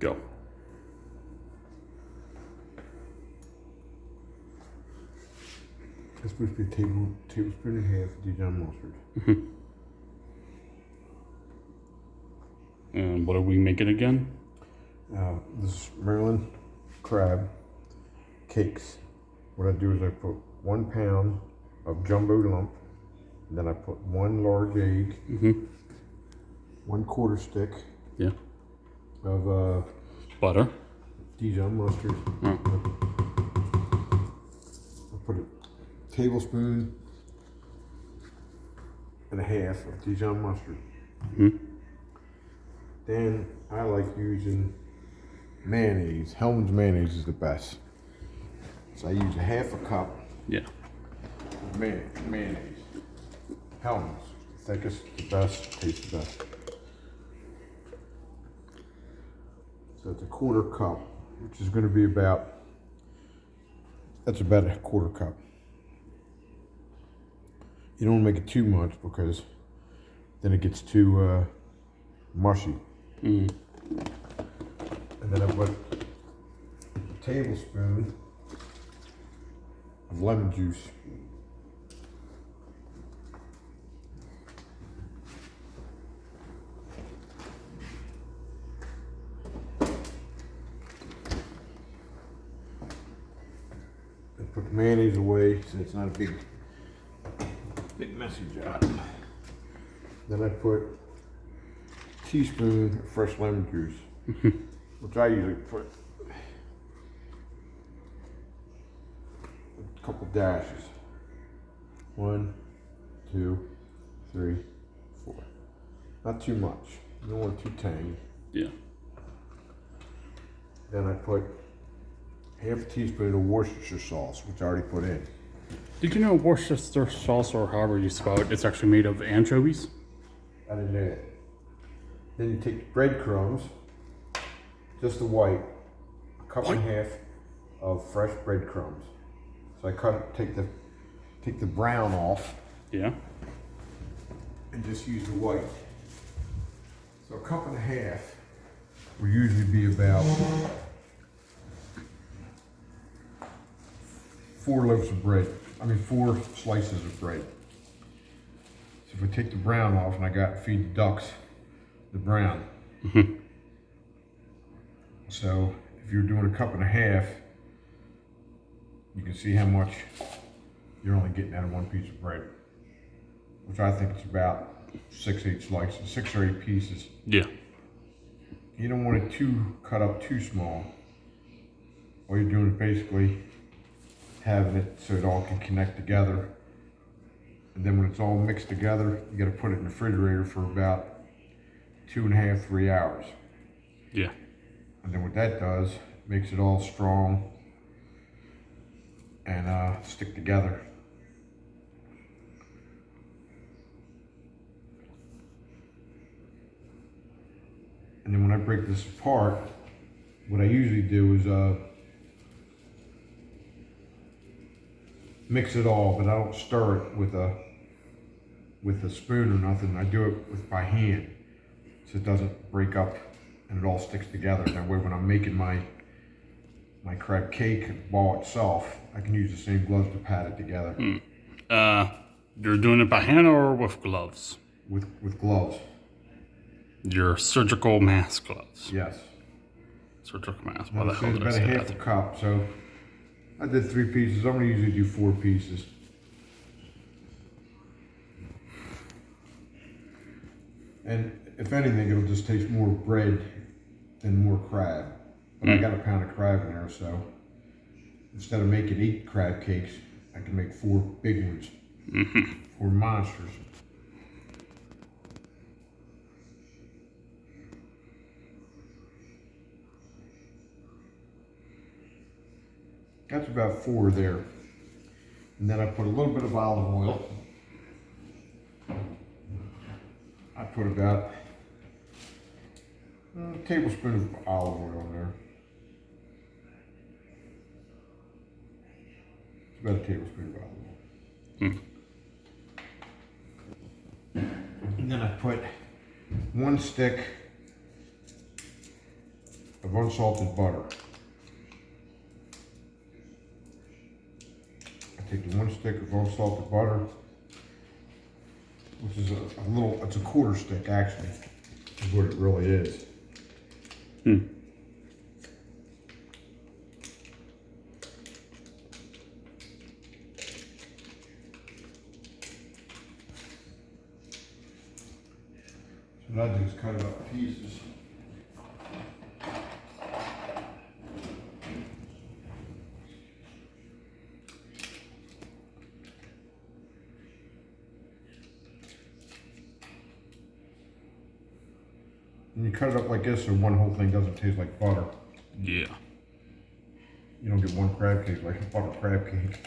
Go. It's supposed to be a tablespoon and a half of Dijon mustard. And what are we making again? This is Maryland crab cakes. What I do is I put 1 pound of jumbo lump, then I put 1 large egg, 1/4 stick Yeah. of Butter. Dijon mustard. I put a tablespoon and a half of Dijon mustard. Then I like using mayonnaise. Hellman's mayonnaise is the best. So I use a 1/2 cup Yeah. of mayonnaise. Hellman's. Thickest, the best, tastes the best. So it's a 1/4 cup, which is going to be that's about a 1/4 cup. You don't want to make it too much because then it gets too mushy. And then I put a tablespoon of lemon juice. And put the mayonnaise away so it's not a big messy job. Then I put a teaspoon of fresh lemon juice, which I usually put a couple dashes. 1, 2, 3, 4. Not too much. You don't want it too tangy. Yeah. Then I put 1/2 teaspoon of Worcestershire sauce, which I already put in. Did you know Worcestershire sauce, or however you spell it, it's actually made of anchovies? I didn't know that. Then you take breadcrumbs, just the white, a cup and a half of fresh breadcrumbs. So I take the brown off Yeah. and just use the white. So a cup and a half will usually be about 4 loaves of bread. 4 slices of bread. So if I take the brown off, and I got to feed the ducks the brown. So if you're doing a cup and a half, you can see how much you're only getting out of 1 piece of bread, which I think it's about 6, 8 slices, 6 or 8 pieces. Yeah. You don't want it cut up too small. All you're doing is basically having it so it all can connect together. And then when it's all mixed together, you got to put it in the refrigerator for about 2.5, 3 hours. Yeah. And then what that does, makes it all strong and stick together. And then when I break this apart, what I usually do is mix it all, but I don't stir it with a spoon or nothing. I do it by hand, so it doesn't break up and it all sticks together. That way, when I'm making my crab cake ball itself, I can use the same gloves to pat it together. You're doing it by hand or with gloves? With gloves. Your surgical mask gloves. Yes. Surgical mask. Well, Why the hell it's did I about say a 1/2 that? cup, so I did 3 pieces. I'm gonna usually do 4 pieces. And if anything, it'll just taste more bread than more crab. But I got a pound of crab in there, so instead of making 8 crab cakes, I can make 4 big ones. 4 monsters. That's about 4 there. And then I put a little bit of olive oil. I put about a tablespoon of olive oil in there. It's about a tablespoon of olive oil. And then I put 1 stick of unsalted butter. I take the 1 stick of unsalted butter, which is a little, it's a 1/4 stick actually, is what it really is. So what I do is cut it up in pieces. And you cut it up like this so one whole thing doesn't taste like butter. Yeah. You don't get one crab cake like a butter crab cake.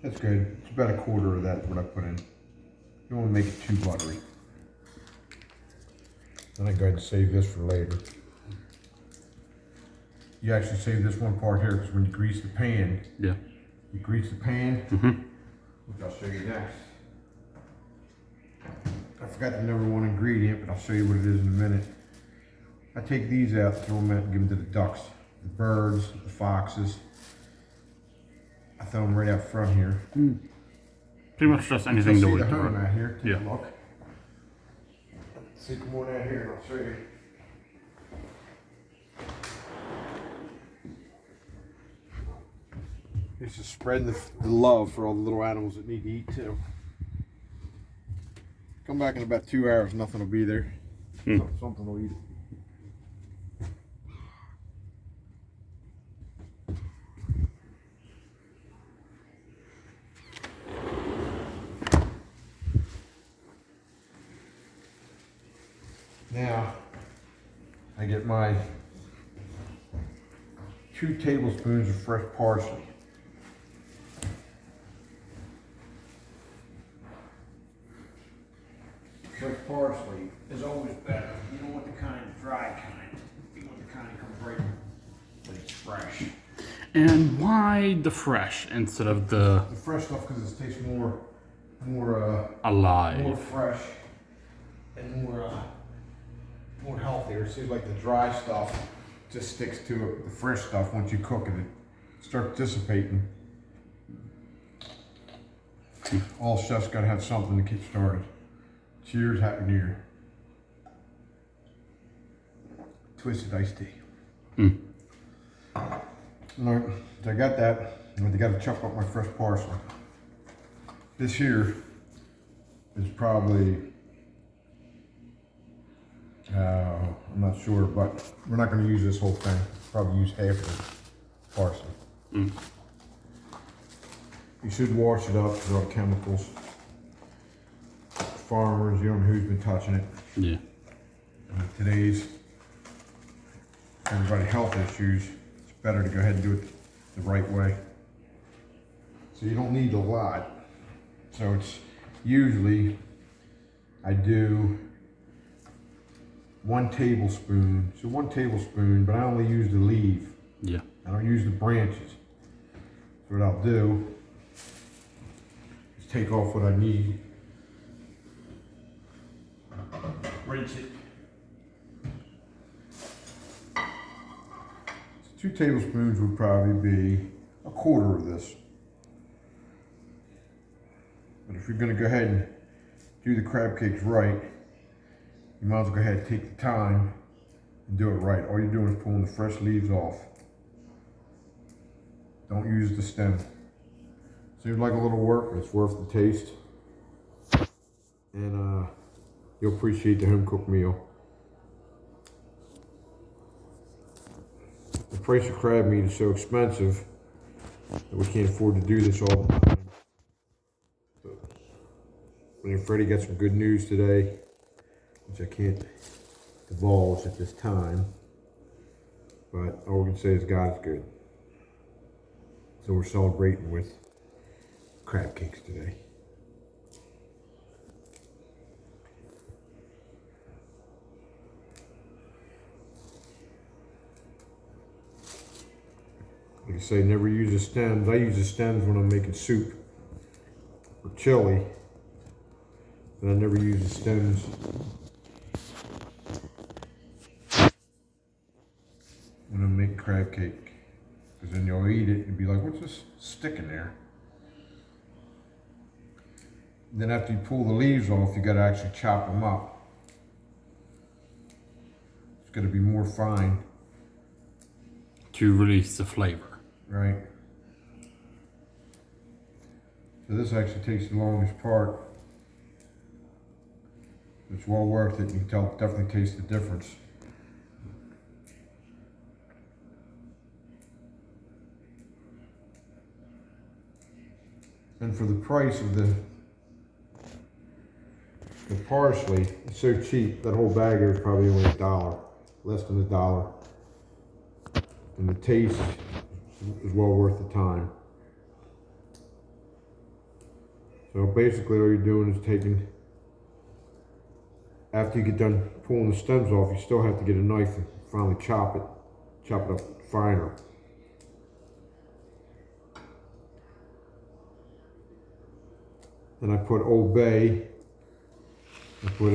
That's good. It's about 1/4 of that what I put in. You don't want to make it too buttery. Then I go ahead and save this for later. You actually save this one part here because when you grease the pan, Yeah. you grease the pan, which I'll show you next. I forgot the #1 ingredient, but I'll show you what it is in a minute. I take these out, throw them out, and give them to the ducks, the birds, the foxes. I throw them right out front here. Pretty much just anything See to the eat. home out here. Take Yeah. a look. See, come on out here and I'll show you. It's just spreading the love for all the little animals that need to eat too. Come back in about 2 hours, nothing will be there. Something will eat it. Now, I get my 2 tablespoons of fresh parsley. Fresh parsley is always better. You don't want the kind of dry kind. You want the kind that comes right when it's fresh. And why the fresh instead of the The fresh stuff because it tastes more alive? fresh and more healthier. It seems like the dry stuff just sticks to it. The fresh stuff, once you cook it, it starts dissipating. All chefs gotta have something to keep started. Cheers, Happy New Year. Twisted iced tea. Alright, so I got that. I gotta chop up my fresh parsley. This here is probably, I'm not sure, but we're not gonna use this whole thing. Probably use half of the parsley. You should wash it up with all the chemicals. Farmers, you don't know who's been touching it. Yeah. Today's everybody health issues, it's better to go ahead and do it the right way. So you don't need a lot. So it's usually, I do 1 tablespoon. So 1 tablespoon, but I only use the leaf. Yeah. I don't use the branches. So what I'll do is take off what I need. Rinse it. So 2 tablespoons would probably be 1/4 of this. But if you're going to go ahead and do the crab cakes right, you might as well go ahead and take the time and do it right. All you're doing is pulling the fresh leaves off. Don't use the stem. Seems like a little work, but it's worth the taste. And you'll appreciate the home cooked meal. The price of crab meat is so expensive that we can't afford to do this all the time. Me and Freddie got some good news today, which I can't divulge at this time. but all we can say is God is good. So we're celebrating with crab cakes today. Like I say, never use the stems. I use the stems when I'm making soup or chili, but I never use the stems when I'm making crab cake, because then you'll eat it and be like, what's this sticking there? Then after you pull the leaves off, you got to actually chop them up. It's got to be more fine. To release the flavor. Right. So this actually takes the longest part. It's well worth it. You can tell, definitely taste the difference. And for the price of the parsley, it's so cheap. That whole bag here is probably only $1, less than $1. And the taste is well worth the time. So basically all you're doing is taking, after you get done pulling the stems off, you still have to get a knife and finally chop it up finer. Then I put Old Bay. I put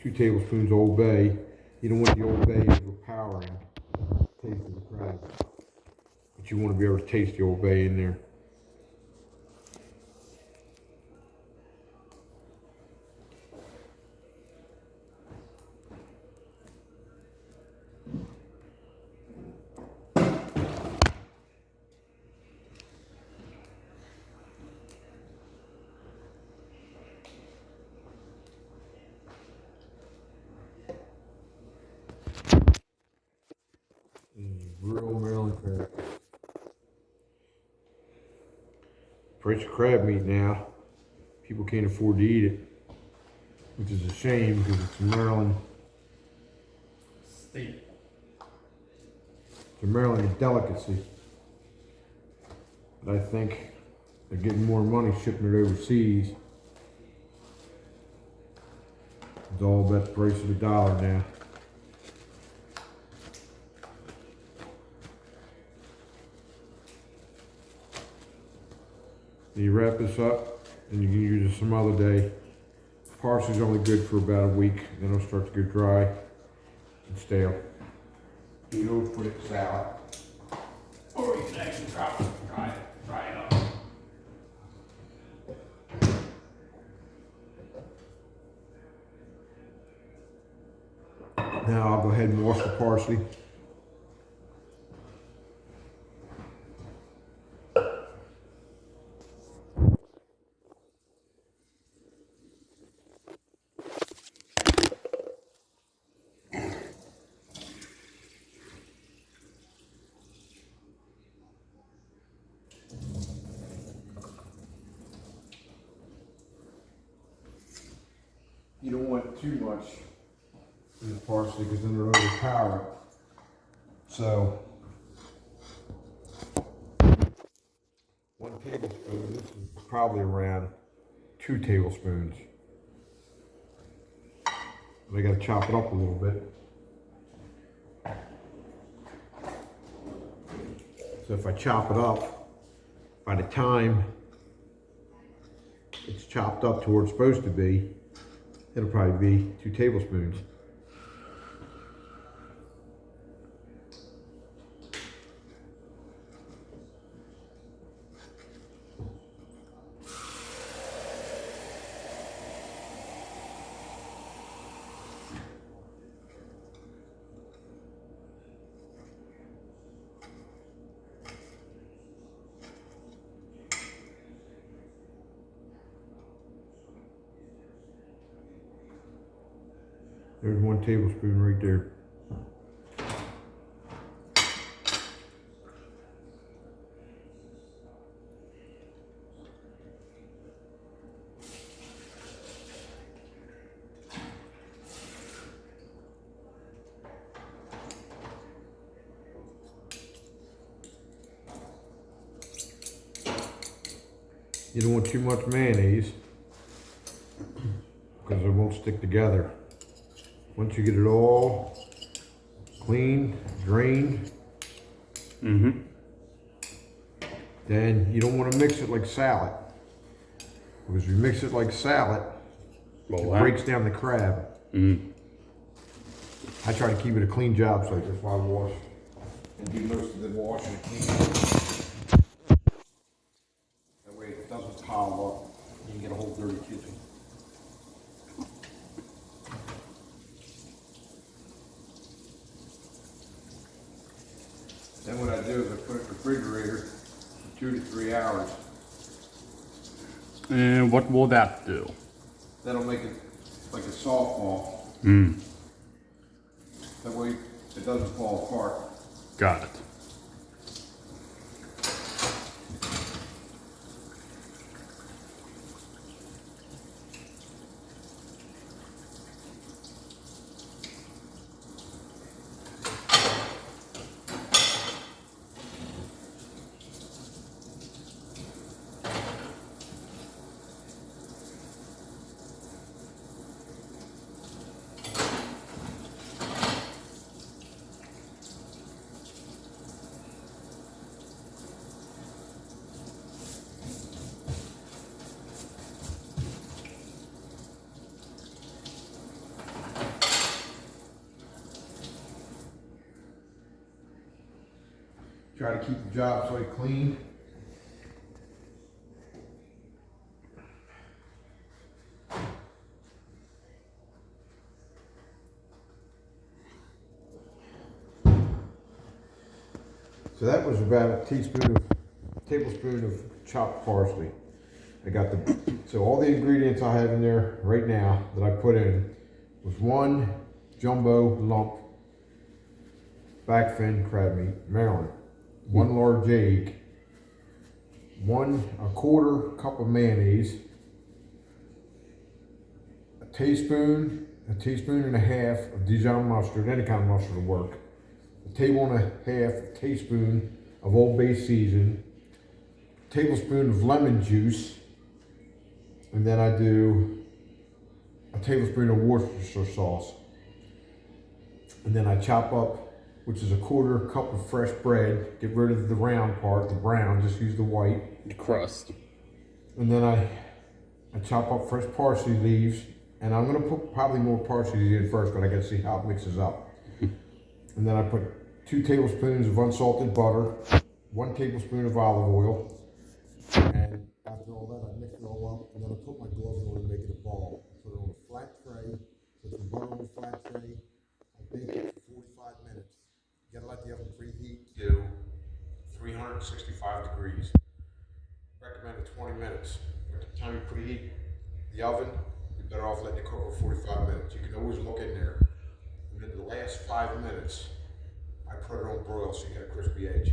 2 tablespoons Old Bay. You don't want the Old Bay overpowering the taste of the crab, but you want to be able to taste the Old Bay in there. Real Maryland crab. Price of crab meat now, people can't afford to eat it, which is a shame because it's a Maryland Steak. It's a Maryland delicacy. But I think they're getting more money shipping it overseas. It's all about the price of the dollar now. You wrap this up, and you can use it some other day. Parsley's only good for about a week, then it'll start to go dry and stale. You can always put it in salad. Or you can actually try it up. Now I'll go ahead and wash the parsley. You don't want too much in the parsley because then it'll overpower it. So, 1 tablespoon, this is probably around 2 tablespoons. But I gotta chop it up a little bit. So if I chop it up, by the time it's chopped up to where it's supposed to be, it'll probably be 2 tablespoons. There's 1 tablespoon right there. You don't want too much mayonnaise because it won't stick together. Once you get it all cleaned, drained, then you don't want to mix it like salad. Because if you mix it like salad, it breaks down the crab. I try to keep it a clean job, so that's why I wash and do most of the washing and cleaning. That way it doesn't pile up and you get a whole dirty kitchen. Then what I do is I put it in the refrigerator for 2 to 3 hours. And what will that do? That'll make it like a softball. That way it doesn't fall apart. Got it. Try to keep the job site clean. So that was about a tablespoon of chopped parsley. So all the ingredients I have in there right now that I put in was 1 jumbo lump back fin crab meat, Maryland, 1 large egg, 1/4 cup of mayonnaise, a teaspoon and a half of Dijon mustard, any kind of mustard will work, a tablespoon of Old Bay season, a tablespoon of lemon juice, and then I do a tablespoon of Worcestershire sauce. And then I chop up, which is a 1/4 cup of fresh bread. Get rid of the round part, the brown, just use the white. The crust. And then I chop up fresh parsley leaves, and I'm gonna put probably more parsley in first, but I gotta see how it mixes up. And then I put 2 tablespoons of unsalted butter, 1 tablespoon of olive oil, and after all that, I mix it all up, and then I put my gloves on and make it a ball. Put it on a flat tray, put some butter on the flat tray. I bake it for 45 minutes. You gotta let the oven preheat to 365 degrees. Recommended 20 minutes. By the time you preheat the oven, you're better off letting it cook for 45 minutes. You can always look in there. And in the last 5 minutes, I put it on broil so you get a crispy edge.